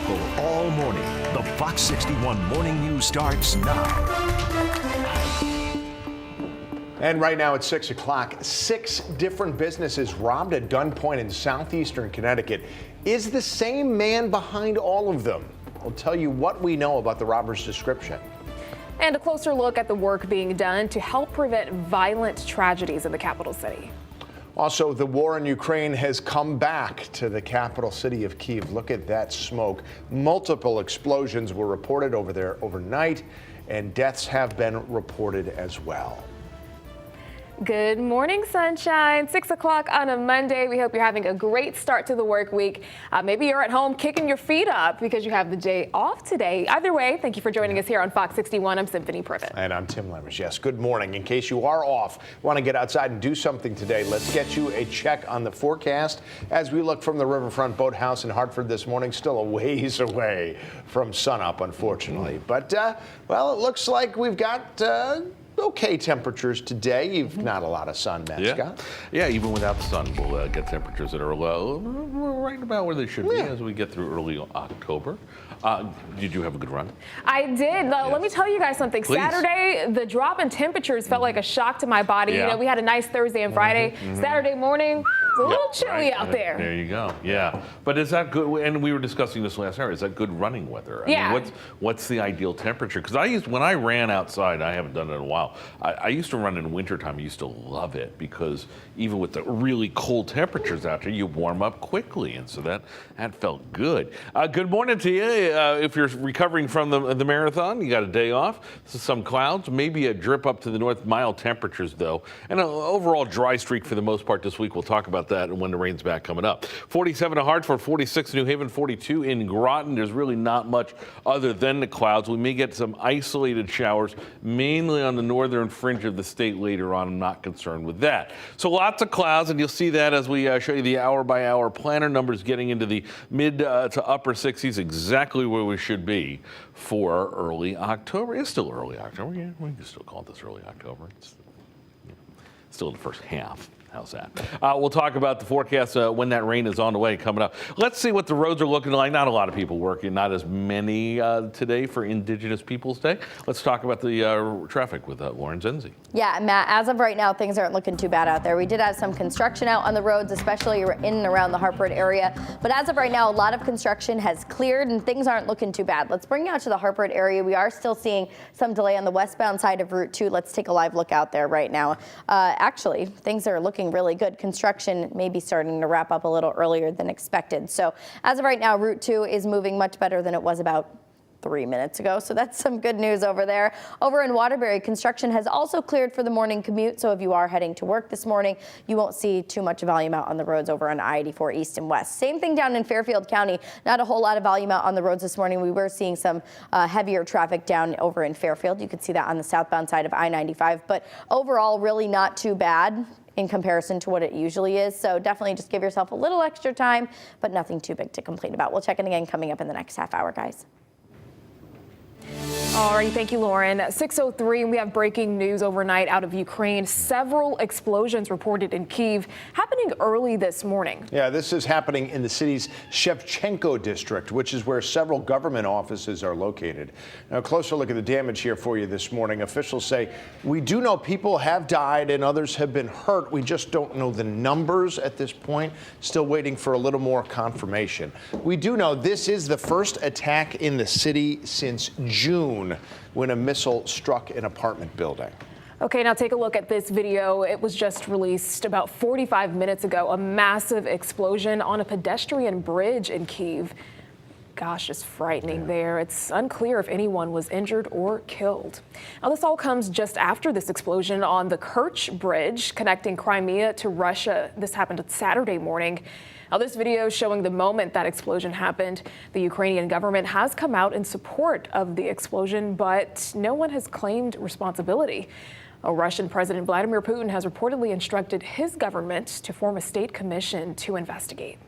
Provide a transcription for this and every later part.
people all morning. The Fox 61 Morning News starts now. And right now at 6 o'clock, 6 different businesses robbed at gunpoint in southeastern Connecticut. Is the same man behind all of them? We'll tell you what we know about the robber's description. And a closer look at the work being done to help prevent violent tragedies in the capital city. Also, the war in Ukraine has come back to the capital city of Kyiv. Look at that smoke. Multiple explosions were reported over there overnight, and deaths have been reported as well. Good morning, sunshine. 6 o'clock on a Monday. We hope you're having a great start to the work week. Maybe you're at home kicking your feet up because you have the day off today. Either way, thank you for joining us here on Fox 61. I'm Symphony Privet. And I'm Tim Lemmers. Yes, good morning. In case you are off, want to get outside and do something today, let's get you a check on the forecast. As we look from the Riverfront Boathouse in Hartford this morning, still a ways away from sunup, unfortunately. But, well, it looks like we've got okay temperatures today. Not a lot of sun, Matt Scott. Yeah, even without the sun, we'll get temperatures that are low, right about where they should be as we get through early October. Did you have a good run? I did. Yes. Let me tell you guys something. Please. Saturday, the drop in temperatures felt like a shock to my body. Yeah. You know, we had a nice Thursday and Friday. Saturday morning, it's a little chilly out there. There you go. Yeah. But is that good? And we were discussing this last hour. Is that good running weather? I mean, what's the ideal temperature? Because when I ran outside, I haven't done it in a while. I used to run in wintertime. I used to love it because even with the really cold temperatures out there, you warm up quickly. And so that felt good. Good morning to you. If you're recovering from the marathon, you got a day off. So some clouds, maybe a drip up to the north, mild temperatures though, and an overall dry streak for the most part this week. We'll talk about that when the rain's back coming up. 47 in Hartford, 46 in New Haven, 42 in Groton. There's really not much other than the clouds. We may get some isolated showers, mainly on the northern fringe of the state later on. I'm not concerned with that. So lots of clouds, and you'll see that as we show you the hour-by-hour planner numbers getting into the mid to upper 60s, exactly where we should be for early October. It's still early October. Yeah, we can still call this early October. It's still the first half. How's that? We'll talk about the forecast when that rain is on the way coming up. Let's see what the roads are looking like. Not a lot of people working, not as many today for Indigenous Peoples Day. Let's talk about the traffic with Lauren Zenzi. Yeah, Matt, as of right now, things aren't looking too bad out there. We did have some construction out on the roads, especially in and around the Hartford area. But as of right now, a lot of construction has cleared and things aren't looking too bad. Let's bring you out to the Hartford area. We are still seeing some delay on the westbound side of Route 2. Let's take a live look out there right now. Actually, things are looking really good. Construction may be starting to wrap up a little earlier than expected. So as of right now, Route 2 is moving much better than it was about 3 minutes ago. So that's some good news over there. Over in Waterbury, construction has also cleared for the morning commute. So if you are heading to work this morning, you won't see too much volume out on the roads over on I-84 East and West. Same thing down in Fairfield County. Not a whole lot of volume out on the roads this morning. We were seeing some heavier traffic down over in Fairfield. You could see that on the southbound side of I-95. But overall, really not too bad in comparison to what it usually is. So definitely just give yourself a little extra time, but nothing too big to complain about. We'll check in again coming up in the next half hour, guys. All right, thank you, Lauren. 6:03, we have breaking news overnight out of Ukraine. Several explosions reported in Kyiv, happening early this morning. Yeah, this is happening in the city's Shevchenko district, which is where several government offices are located. Now, a closer look at the damage here for you this morning. Officials say we do know people have died and others have been hurt. We just don't know the numbers at this point. Still waiting for a little more confirmation. We do know this is the first attack in the city since June, when a missile struck an apartment building. Okay, now take a look at this video. It was just released about 45 minutes ago. A massive explosion on a pedestrian bridge in Kyiv. Gosh, just frightening there. It's unclear if anyone was injured or killed. Now, this all comes just after this explosion on the Kerch Bridge connecting Crimea to Russia. This happened Saturday morning. Now, this video showing the moment that explosion happened. The Ukrainian government has come out in support of the explosion, but no one has claimed responsibility. Russian President Vladimir Putin has reportedly instructed his government to form a state commission to investigate.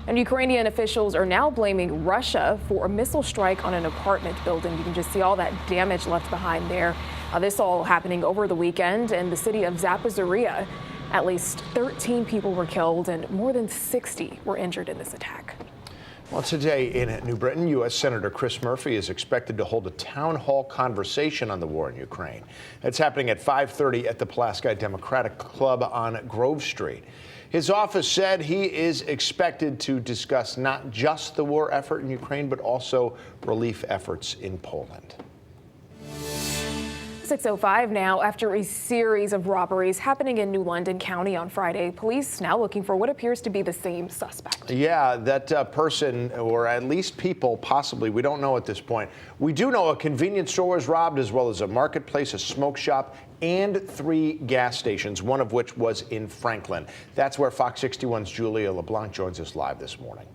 And Ukrainian officials are now blaming Russia for a missile strike on an apartment building. You can just see all that damage left behind there. This all happening over the weekend in the city of Zaporizhzhia. At least 13 people were killed and more than 60 were injured in this attack. Well, today in New Britain, U.S. Senator Chris Murphy is expected to hold a town hall conversation on the war in Ukraine. It's happening at 5:30 at the Pulaski Democratic Club on Grove Street. His office said he is expected to discuss not just the war effort in Ukraine, but also relief efforts in Poland. 6:05 now. After a series of robberies happening in New London County on Friday, police now looking for what appears to be the same suspect. Yeah, that person, or at least people, possibly, we don't know at this point. We do know a convenience store was robbed, as well as a marketplace, a smoke shop, and 3 gas stations, one of which was in Franklin. That's where Fox 61's Julia LeBlanc joins us live this morning.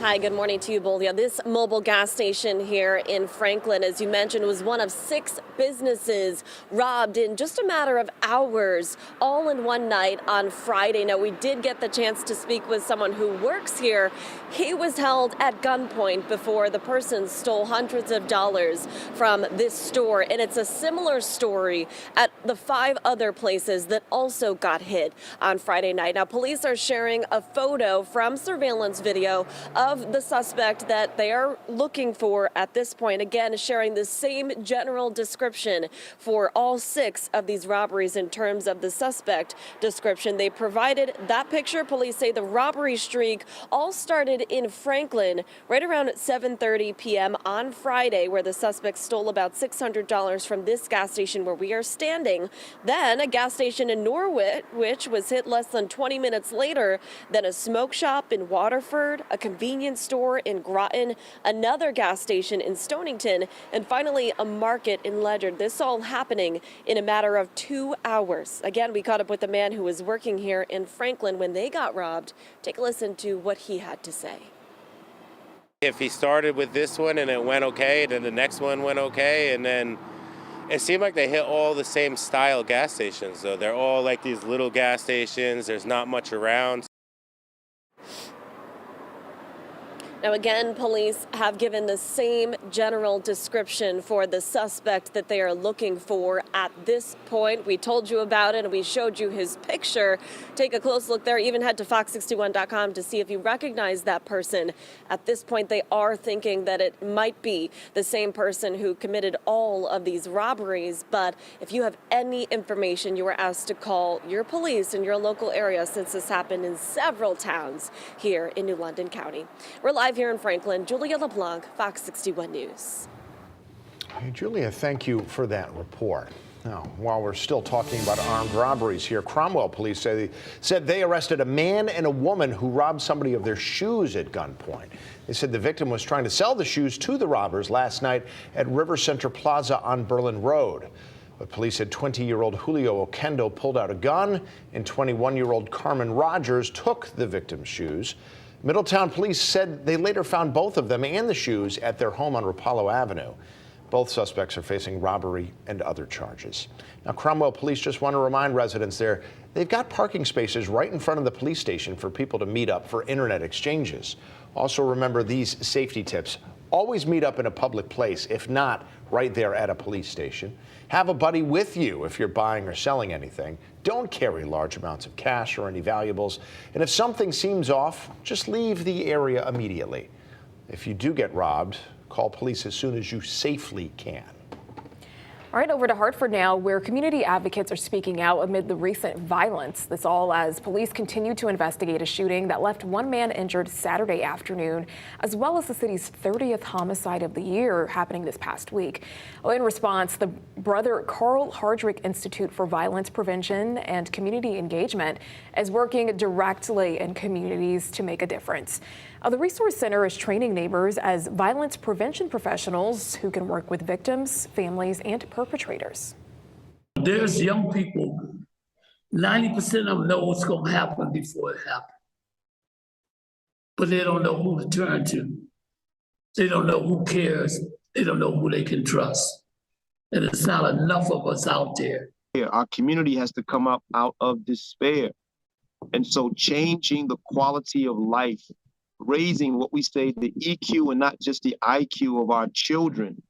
Hi, good morning to you both. Yeah, this mobile gas station here in Franklin, as you mentioned, was one of 6 businesses robbed in just a matter of hours, all in one night on Friday. Now, we did get the chance to speak with someone who works here. He was held at gunpoint before the person stole hundreds of dollars from this store. And it's a similar story at the 5 other places that also got hit on Friday night. Now, police are sharing a photo from surveillance video of the suspect that they are looking for at this point. Again, sharing the same general description for all 6 of these robberies in terms of the suspect description. They provided that picture. Police say the robbery streak all started in Franklin right around 7:30 p.m. on Friday, where the suspect stole about $600 from this gas station where we are standing. Then a gas station in Norwich, which was hit less than 20 minutes later. Then a smoke shop in Waterford, a convenience store in Groton, another gas station in Stonington, and finally a market in Ledyard. This all happening in a matter of 2 hours. Again, we caught up with the man who was working here in Franklin when they got robbed. Take a listen to what he had to say. If he started with this one and it went okay, then the next one went okay, and then it seemed like they hit all the same style gas stations. So they're all like these little gas stations. There's not much around. Now, again, police have given the same general description for the suspect that they are looking for at this point. We told you about it and we showed you his picture. Take a close look there. Even head to fox61.com to see if you recognize that person. At this point, they are thinking that it might be the same person who committed all of these robberies. But if you have any information, you are asked to call your police in your local area, since this happened in several towns here in New London County. We're live here in Franklin. Julia LeBlanc, Fox 61 News. Hey, Julia, thank you for that report. Now, while we're still talking about armed robberies here, Cromwell police said they arrested a man and a woman who robbed somebody of their shoes at gunpoint. They said the victim was trying to sell the shoes to the robbers last night at River Center Plaza on Berlin Road. But police said 20-year-old Julio Oquendo pulled out a gun and 21-year-old Carmen Rogers took the victim's shoes. Middletown police said they later found both of them and the shoes at their home on Rapallo Avenue. Both suspects are facing robbery and other charges. Now, Cromwell police just want to remind residents there, they've got parking spaces right in front of the police station for people to meet up for internet exchanges. Also remember these safety tips. Always meet up in a public place, if not right there at a police station. Have a buddy with you if you're buying or selling anything. Don't carry large amounts of cash or any valuables. And if something seems off, just leave the area immediately. If you do get robbed, call police as soon as you safely can. All right, over to Hartford now, where community advocates are speaking out amid the recent violence. This all as police continue to investigate a shooting that left one man injured Saturday afternoon, as well as the city's 30th homicide of the year happening this past week. In response, the Brother Carl Hardrick Institute for Violence Prevention and Community Engagement is working directly in communities to make a difference. The Resource Center is training neighbors as violence prevention professionals who can work with victims, families, and perpetrators. There's young people, 90% of them know what's going to happen before it happens. But they don't know who to turn to. They don't know who cares. They don't know who they can trust. And it's not enough of us out there. Our community has to come up out of despair. And so changing the quality of life, raising what we say the EQ and not just the IQ of our children.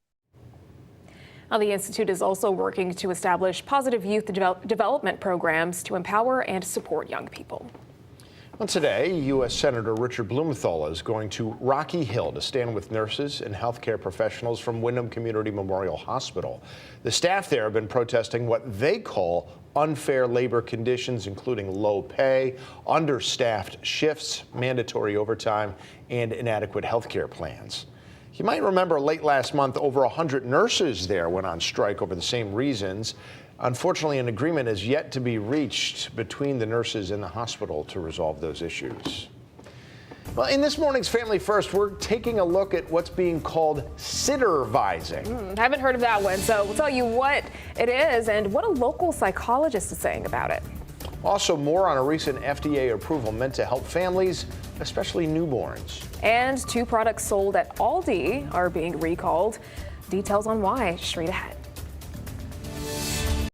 Now, the Institute is also working to establish positive youth development programs to empower and support young people. Well, today, U.S. Senator Richard Blumenthal is going to Rocky Hill to stand with nurses and healthcare professionals from Wyndham Community Memorial Hospital. The staff there have been protesting what they call unfair labor conditions, including low pay, understaffed shifts, mandatory overtime, and inadequate healthcare plans. You might remember late last month, over 100 nurses there went on strike over the same reasons. Unfortunately, an agreement is yet to be reached between the nurses and the hospital to resolve those issues. Well, in this morning's Family First, we're taking a look at what's being called sittervising. Haven't heard of that one, so we'll tell you what it is and what a local psychologist is saying about it. Also, more on a recent FDA approval meant to help families, especially newborns. And 2 products sold at Aldi are being recalled. Details on why, straight ahead.